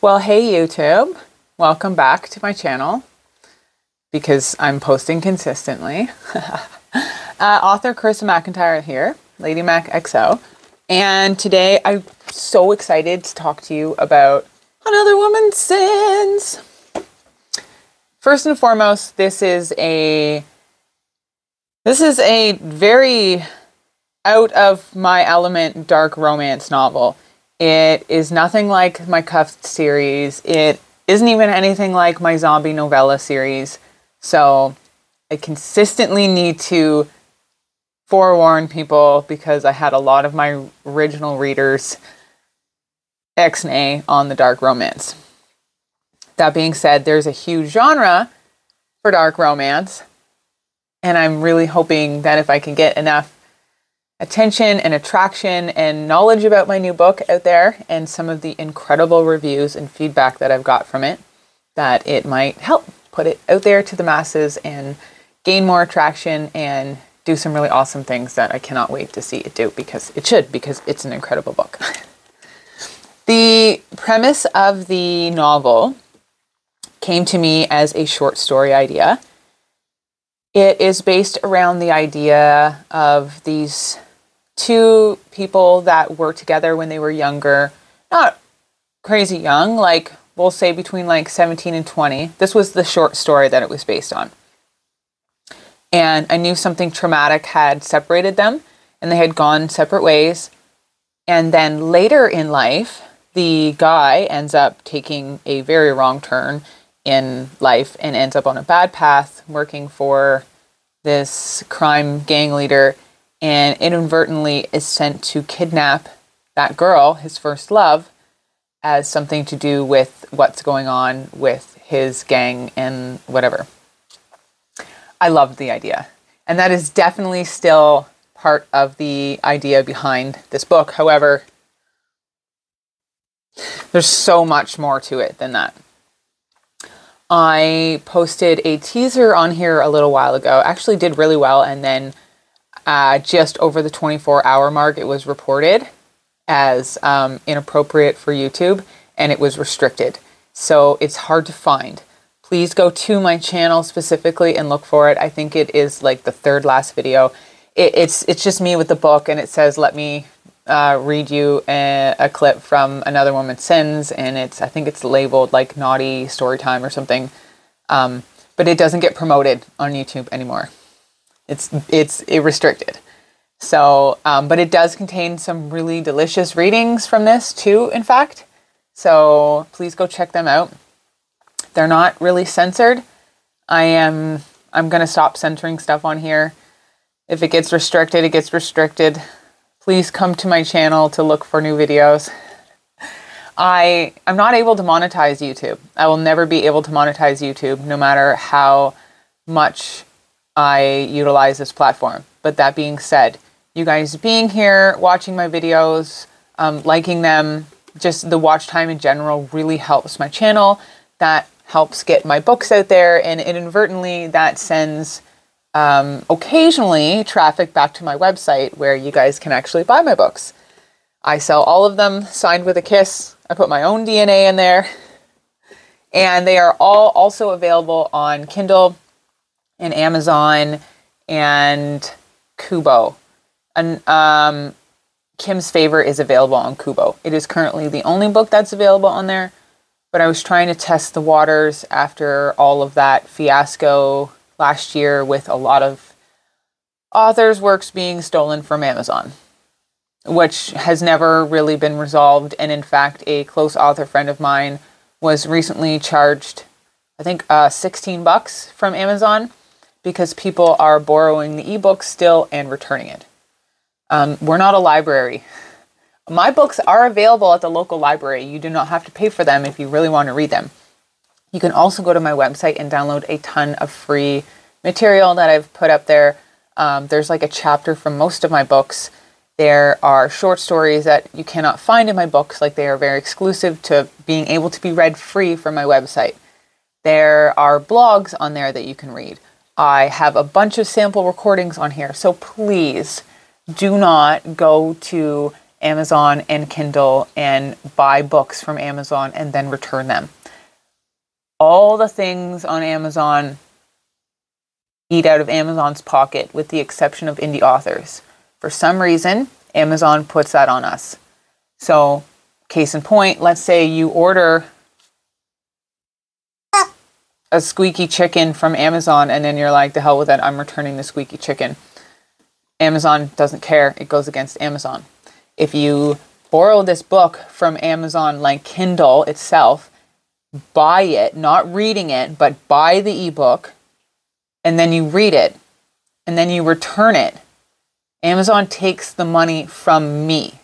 Well, hey YouTube, welcome back to my channel because I'm posting consistently. Author Carissa McIntyre here, Lady Mac XO, and today I'm so excited to talk to you about Another Woman's Sins. First and foremost, this is a very out of my element dark romance novel. It is nothing like my Cuffed series. It isn't even anything like my zombie novella series. So I consistently need to forewarn people because I had a lot of my original readers ex-nay on the dark romance. That being said, there's a huge genre for dark romance, and I'm really hoping that if I can get enough attention and attraction and knowledge about my new book out there and some of the incredible reviews and feedback that I've got from it, that it might help put it out there to the masses and gain more attraction and do some really awesome things that I cannot wait to see it do, because it's an incredible book. The premise of the novel came to me as a short story idea. It is based around the idea of these two people that were together when they were younger, not crazy young, like we'll say between like 17 and 20. This was the short story that it was based on. And I knew something traumatic had separated them and they had gone separate ways. And then later in life, the guy ends up taking a very wrong turn in life and ends up on a bad path working for this crime gang leader, and inadvertently is sent to kidnap that girl, his first love, as something to do with what's going on with his gang and whatever. I loved the idea. And that is definitely still part of the idea behind this book. However, there's so much more to it than that. I posted a teaser on here a little while ago. Actually did really well, and then just over the 24-hour mark, it was reported as inappropriate for YouTube, and it was restricted. So it's hard to find. Please go to my channel specifically and look for it. I think it is like the third last video. It's just me with the book, and it says, let me read you a clip from Another Woman's Sins, and I think it's labeled like naughty story time or something. But it doesn't get promoted on YouTube anymore. It's restricted. So, but it does contain some really delicious readings from this too, in fact. So please go check them out. They're not really censored. I'm going to stop censoring stuff on here. If it gets restricted, it gets restricted. Please come to my channel to look for new videos. I'm not able to monetize YouTube. I will never be able to monetize YouTube, no matter how much I utilize this platform. But that being said, you guys being here, watching my videos, liking them, just the watch time in general really helps my channel. That helps get my books out there, and inadvertently that sends occasionally traffic back to my website where you guys can actually buy my books. I sell all of them signed with a kiss. I put my own DNA in there, and they are all also available on Kindle and Amazon and Kubo. And Kim's Favor is available on Kubo. It is currently the only book that's available on there, but I was trying to test the waters after all of that fiasco last year with a lot of authors' works being stolen from Amazon, which has never really been resolved. And in fact, a close author friend of mine was recently charged, I think, $16 from Amazon because people are borrowing the ebook still and returning it. We're not a library. My books are available at the local library. You do not have to pay for them if you really want to read them. You can also go to my website and download a ton of free material that I've put up there. There's like a chapter from most of my books. There are short stories that you cannot find in my books, like they are very exclusive to being able to be read free from my website. There are blogs on there that you can read. I have a bunch of sample recordings on here, so please do not go to Amazon and Kindle and buy books from Amazon and then return them. All the things on Amazon eat out of Amazon's pocket, with the exception of indie authors. For some reason, Amazon puts that on us. So, case in point, let's say you order a squeaky chicken from Amazon and then you're like, the hell with it, I'm returning the squeaky chicken. Amazon doesn't care. It goes against Amazon. If you borrow this book from Amazon, like Kindle itself, buy it, not reading it, but buy the ebook, and then you read it, and then you return it, Amazon takes the money from me.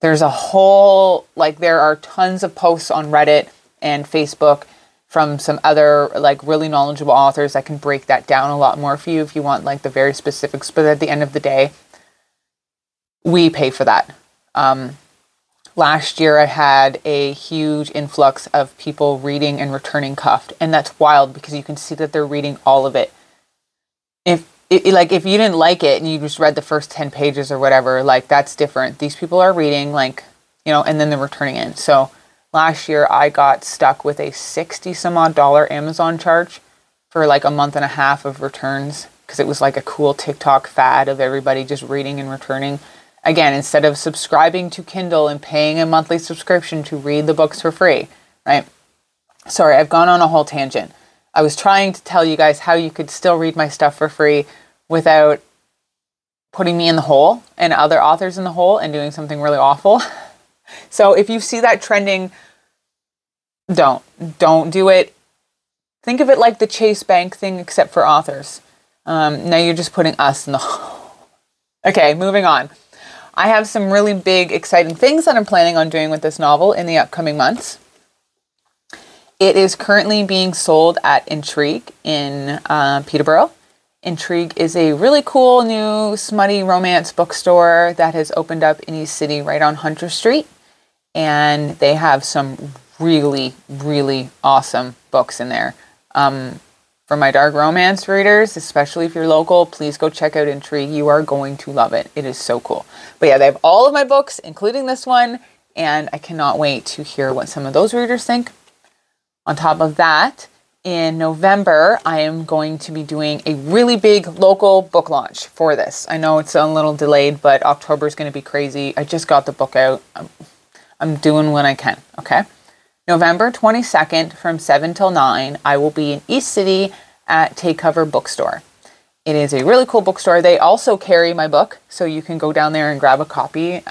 There's a whole, like, there are tons of posts on Reddit and Facebook from some other, like, really knowledgeable authors that can break that down a lot more for you if you want, like, the very specifics. But at the end of the day, we pay for that. Last year, I had a huge influx of people reading and returning Cuffed. And that's wild because you can see that they're reading all of it. If you didn't like it and you just read the first 10 pages or whatever, like, that's different. These people are reading, like, you know, and then they're returning it. So last year, I got stuck with a $60 some odd Amazon charge for like a month and a half of returns because it was like a cool TikTok fad of everybody just reading and returning. Again, instead of subscribing to Kindle and paying a monthly subscription to read the books for free, right? Sorry, I've gone on a whole tangent. I was trying to tell you guys how you could still read my stuff for free without putting me in the hole and other authors in the hole and doing something really awful. So if you see that trending, don't do it. Think of it like the Chase Bank thing, except for authors. Now you're just putting us in the hole. Okay, moving on. I have some really big, exciting things that I'm planning on doing with this novel in the upcoming months. It is currently being sold at Intrigue in Peterborough. Intrigue is a really cool new smutty romance bookstore that has opened up in East City right on Hunter Street. And they have some really, really awesome books in there. For my dark romance readers, especially if you're local, please go check out Intrigue. You are going to love it. It is so cool. But yeah, they have all of my books, including this one, and I cannot wait to hear what some of those readers think. On top of that, in November, I am going to be doing a really big local book launch for this. I know it's a little delayed, but October is going to be crazy. I just got the book out. I'm doing what I can, okay? November 22nd from 7 till 9, I will be in East City at Take Cover Bookstore. It is a really cool bookstore. They also carry my book, so you can go down there and grab a copy,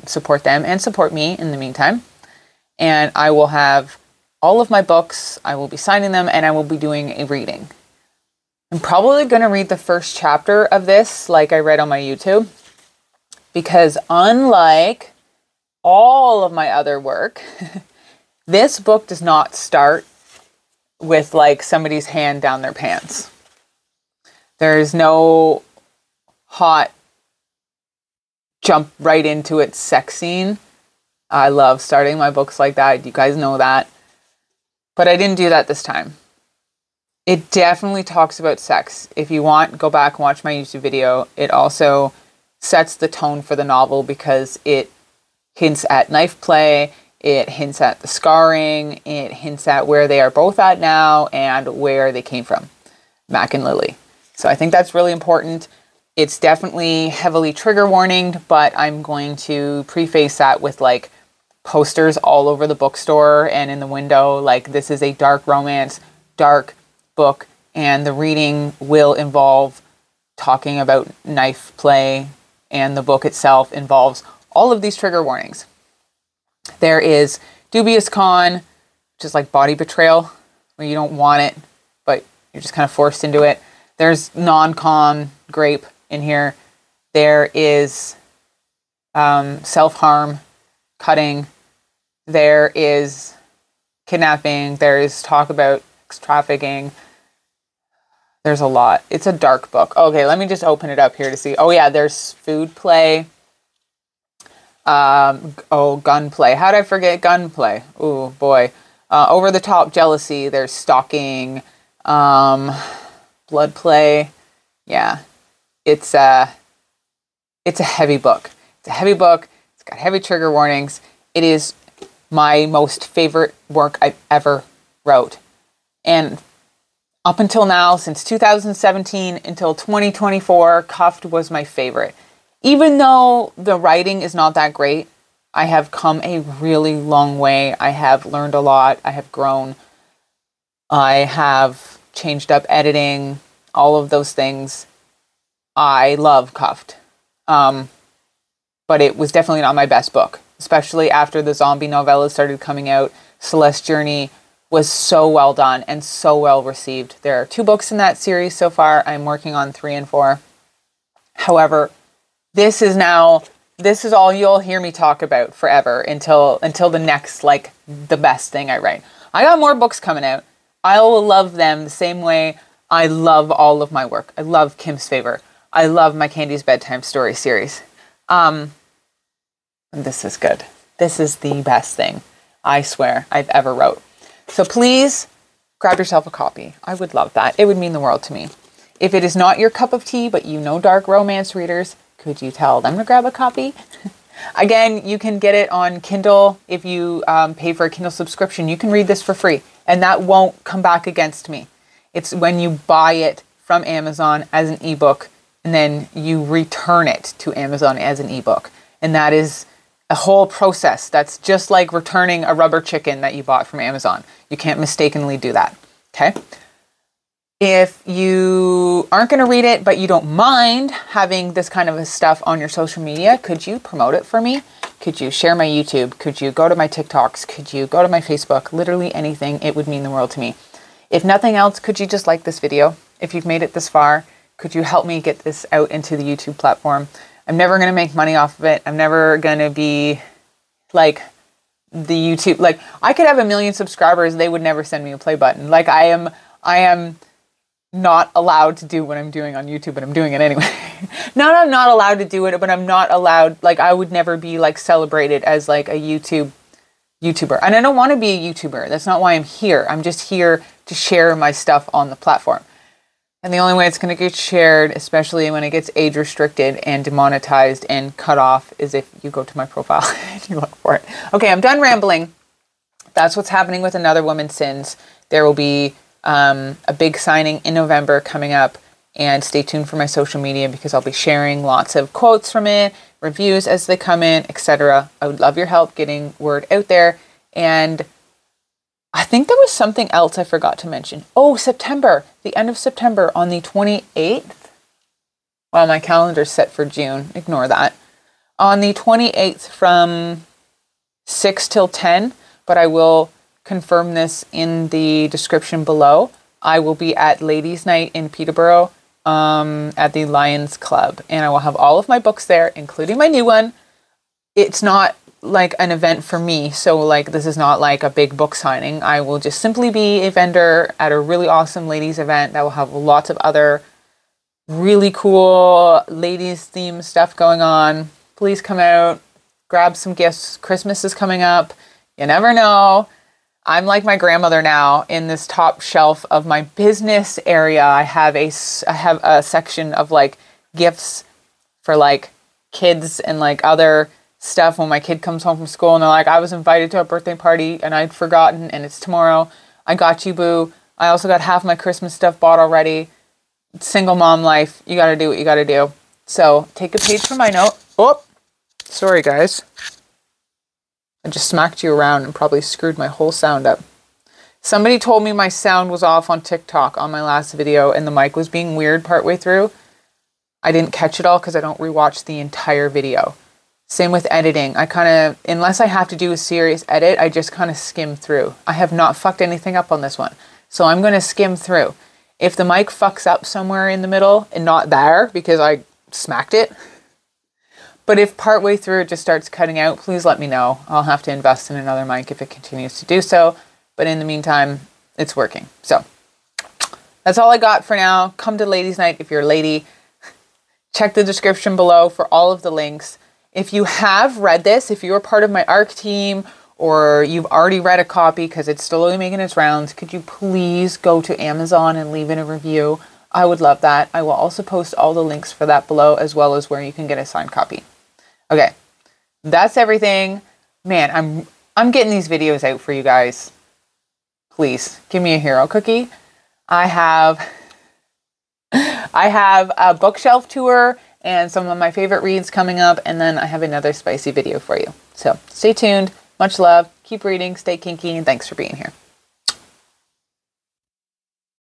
support them, and support me in the meantime. And I will have all of my books, I will be signing them, and I will be doing a reading. I'm probably going to read the first chapter of this, like I read on my YouTube, because unlike all of my other work, this book does not start with like somebody's hand down their pants. There's no hot jump right into it sex scene. I love starting my books like that. You guys know that. But I didn't do that this time. It definitely talks about sex. If you want, go back and watch my YouTube video. It also sets the tone for the novel because it hints at knife play. It hints at the scarring. It hints at where they are both at now and where they came from, Mac and Lily. So I think that's really important. It's definitely heavily trigger warninged, but I'm going to preface that with like posters all over the bookstore and in the window. Like, this is a dark romance, dark book, and the reading will involve talking about knife play, and the book itself involves all of these trigger warnings. There is dubious con, which is like body betrayal, where you don't want it, but you're just kind of forced into it. There's non-con grape in here. There is self-harm, cutting. There is kidnapping. There is talk about trafficking. There's a lot. It's a dark book. Okay, let me just open it up here to see. Oh yeah, there's food play. Gunplay. How did I forget gunplay? Oh boy. Over the top jealousy. There's stalking. Blood play. Yeah. It's a heavy book. It's a heavy book. got heavy trigger warnings. It is my most favorite work I've ever wrote. And up until now, since 2017 until 2024, Cuffed was my favorite. Even though the writing is not that great, I have come a really long way. I have learned a lot. I have grown. I have changed up editing, all of those things. I love Cuffed. But it was definitely not my best book, especially after the zombie novellas started coming out. Celeste's Journey was so well done and so well received. There are 2 books in that series so far. I'm working on 3 and 4. However, this is all you'll hear me talk about forever until the next, like, the best thing I write. I got more books coming out. I will love them the same way I love all of my work. I love Kim's Favor. I love my Candy's Bedtime Story series. This is good. This is the best thing, I swear, I've ever wrote. So please grab yourself a copy. I would love that. It would mean the world to me. If it is not your cup of tea, but you know dark romance readers, could you tell them to grab a copy? Again, you can get it on Kindle. If you pay for a Kindle subscription, you can read this for free, and that won't come back against me. It's when you buy it from Amazon as an ebook, and then you return it to Amazon as an ebook. And that is a whole process. That's just like returning a rubber chicken that you bought from Amazon. You can't mistakenly do that. Okay? If you aren't going to read it, but you don't mind having this kind of stuff on your social media, could you promote it for me? Could you share my YouTube? Could you go to my TikToks? Could you go to my Facebook? Literally anything. It would mean the world to me. If nothing else, could you just like this video? If you've made it this far, could you help me get this out into the YouTube platform? I'm never going to make money off of it. I'm never going to be like the YouTube. Like, I could have 1 million subscribers. They would never send me a play button. Like, I am not allowed to do what I'm doing on YouTube, but I'm doing it anyway. Not I'm not allowed to do it, but I'm not allowed, like, I would never be like celebrated as like a YouTuber. And I don't want to be a YouTuber. That's not why I'm here. I'm just here to share my stuff on the platform. And the only way it's going to get shared, especially when it gets age restricted and demonetized and cut off, is if you go to my profile and you look for it. Okay, I'm done rambling. That's what's happening with Another Woman Sins. There will be a big signing in November coming up, and stay tuned for my social media because I'll be sharing lots of quotes from it, reviews as they come in, etc. I would love your help getting word out there. And I think there was something else I forgot to mention. Oh, September, the end of September on the 28th. Well, my calendar's set for June. Ignore that. On the 28th from 6 till 10, but I will confirm this in the description below. I will be at Ladies' Night in Peterborough at the Lions Club, and I will have all of my books there, including my new one. It's not like an event for me, so like this is not like a big book signing. I will just simply be a vendor at a really awesome ladies event that will have lots of other really cool ladies themed stuff going on. Please come out, grab some gifts. Christmas is coming up. You never know. I'm like my grandmother now. In this top shelf of my business area, I have a section of like gifts for like kids and like other stuff when my kid comes home from school and they're like, I was invited to a birthday party and I'd forgotten and it's tomorrow. I got you, boo. I also got half my Christmas stuff bought already. Single mom life. You gotta do what you gotta do. So take a page from my note. Oh, sorry guys. I just smacked you around and probably screwed my whole sound up. Somebody told me my sound was off on TikTok on my last video and the mic was being weird partway through. I didn't catch it all because I don't rewatch the entire video. Same with editing. I kind of, unless I have to do a serious edit, I just kind of skim through. I have not fucked anything up on this one. So I'm going to skim through. If the mic fucks up somewhere in the middle and not there because I smacked it, but if partway through it just starts cutting out, please let me know. I'll have to invest in another mic if it continues to do so. But in the meantime, it's working. So that's all I got for now. Come to Ladies' Night if you're a lady. Check the description below for all of the links. If you have read this, if you're part of my ARC team, or you've already read a copy because it's slowly making its rounds, could you please go to Amazon and leave in a review? I would love that. I will also post all the links for that below, as well as where you can get a signed copy. Okay, that's everything. Man, I'm getting these videos out for you guys. Please give me a hero cookie. I have a bookshelf tour and some of my favorite reads coming up, and then I have another spicy video for you. So stay tuned. Much love. Keep reading. Stay kinky, and thanks for being here.